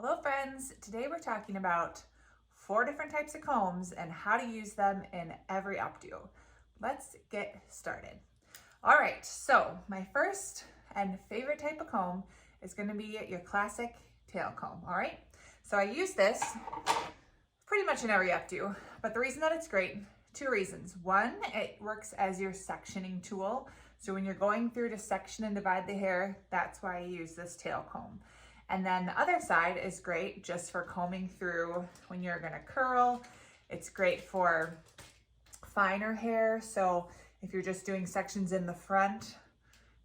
Hello friends, today we're talking about 4 different types of combs and how to use them in every updo. Let's get started. All right, so my first and favorite type of comb is going to be your classic tail comb, all right? So I use this pretty much in every updo, but the reason that it's great, 2 reasons. One, it works as your sectioning tool. So when you're going through to section and divide the hair, that's why I use this tail comb. And then the other side is great just for combing through when you're gonna curl. It's great for finer hair. So if you're just doing sections in the front,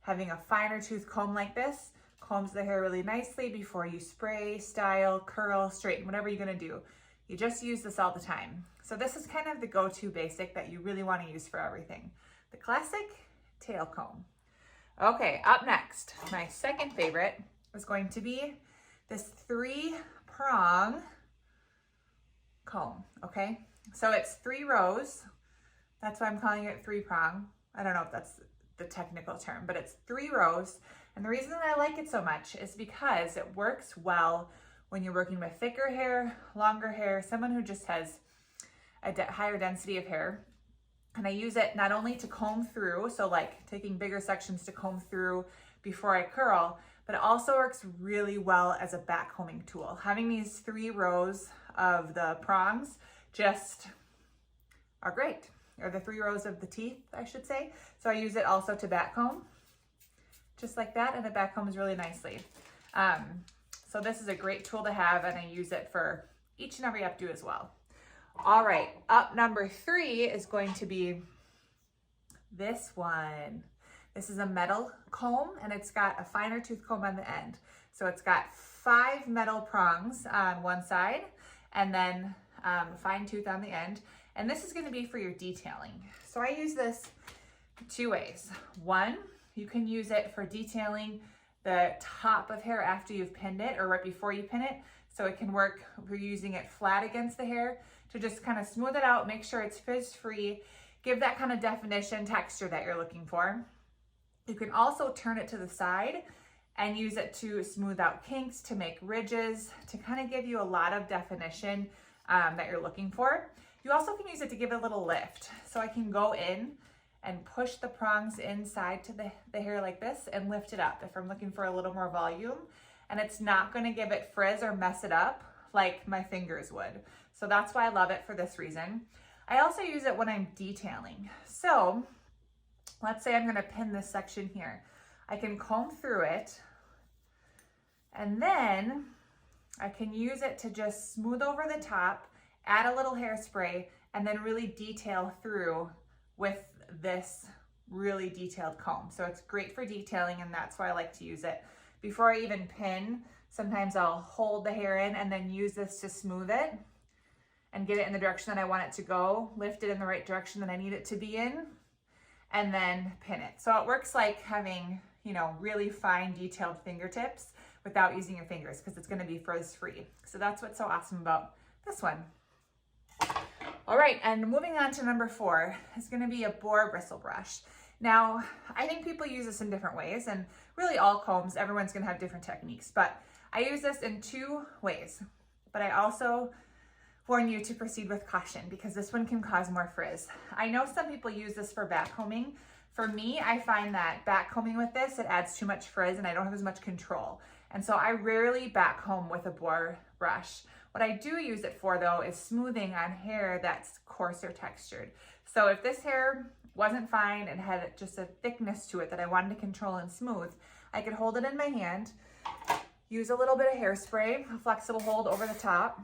having a finer tooth comb like this combs the hair really nicely before you spray, style, curl, straighten, whatever you're gonna do. You just use this all the time. So this is kind of the go-to basic that you really wanna use for everything. The classic tail comb. Okay, up next, my second favorite is going to be this 3-prong comb, okay? So it's 3 rows. That's why I'm calling it 3-prong. I don't know if that's the technical term, but it's 3 rows. And the reason that I like it so much is because it works well when you're working with thicker hair, longer hair, someone who just has a higher density of hair. And I use it not only to comb through, so like taking bigger sections to comb through before I curl, but it also works really well as a back combing tool. Having these 3 rows of the prongs just are great, or the 3 rows of the teeth, I should say. So I use it also to back comb, just like that, and it back combs really nicely. So this is a great tool to have, and I use it for each and every updo as well. All right, up number 3 is going to be this one. This is a metal comb, and it's got a finer tooth comb on the end. So it's got 5 metal prongs on one side, and then fine tooth on the end. And this is gonna be for your detailing. So I use this 2 ways. One, you can use it for detailing the top of hair after you've pinned it or right before you pin it. So it can work if you're using it flat against the hair to just kind of smooth it out, make sure it's frizz-free, give that kind of definition, texture that you're looking for. You can also turn it to the side and use it to smooth out kinks, to make ridges, to kind of give you a lot of definition that you're looking for. You also can use it to give it a little lift. So I can go in and push the prongs inside to the hair like this and lift it up if I'm looking for a little more volume. And it's not gonna give it frizz or mess it up like my fingers would. So that's why I love it for this reason. I also use it when I'm detailing. So let's say I'm gonna pin this section here. I can comb through it, and then I can use it to just smooth over the top, add a little hairspray, and then really detail through with this really detailed comb. So it's great for detailing, and that's why I like to use it. Before I even pin, sometimes I'll hold the hair in and then use this to smooth it and get it in the direction that I want it to go, lift it in the right direction that I need it to be in, and then pin it. So it works like having, you know, really fine detailed fingertips without using your fingers, because it's gonna be frizz-free. So that's what's so awesome about this one. All right, and moving on to number 4 is gonna be a Boar bristle brush. Now, I think people use this in different ways, and really all combs, everyone's gonna have different techniques, but I use this in 2 ways. But I also warn you to proceed with caution, because this one can cause more frizz. I know some people use this for back combing. For me, I find that back combing with this, it adds too much frizz and I don't have as much control. And so I rarely back comb with a Boar brush. What I do use it for though is smoothing on hair that's coarser textured. So if this hair wasn't fine and had just a thickness to it that I wanted to control and smooth, I could hold it in my hand, use a little bit of hairspray, a flexible hold over the top,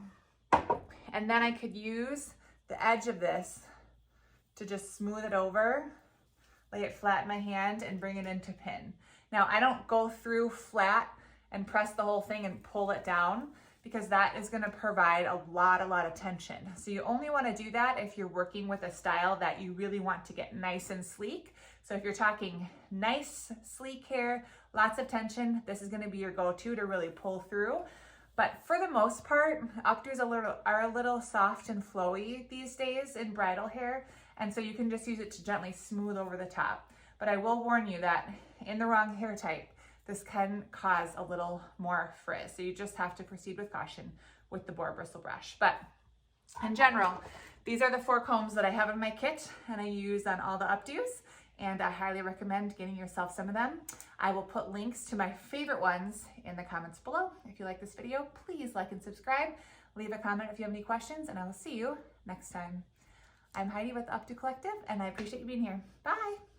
and then I could use the edge of this to just smooth it over, lay it flat in my hand, and bring it into pin. Now, I don't go through flat and press the whole thing and pull it down, because that is gonna provide a lot of tension. So you only wanna do that if you're working with a style that you really want to get nice and sleek. So if you're talking nice, sleek hair, lots of tension, this is gonna be your go-to to really pull through. But for the most part, updos are a little soft and flowy these days in bridal hair, and so you can just use it to gently smooth over the top. But I will warn you that in the wrong hair type, this can cause a little more frizz. So you just have to proceed with caution with the Boar bristle brush. But in general, these are the 4 combs that I have in my kit and I use on all the updos, and I highly recommend getting yourself some of them. I will put links to my favorite ones in the comments below. If you like this video, please like and subscribe. Leave a comment if you have any questions, and I will see you next time. I'm Heidi with Updo Collective, and I appreciate you being here. Bye.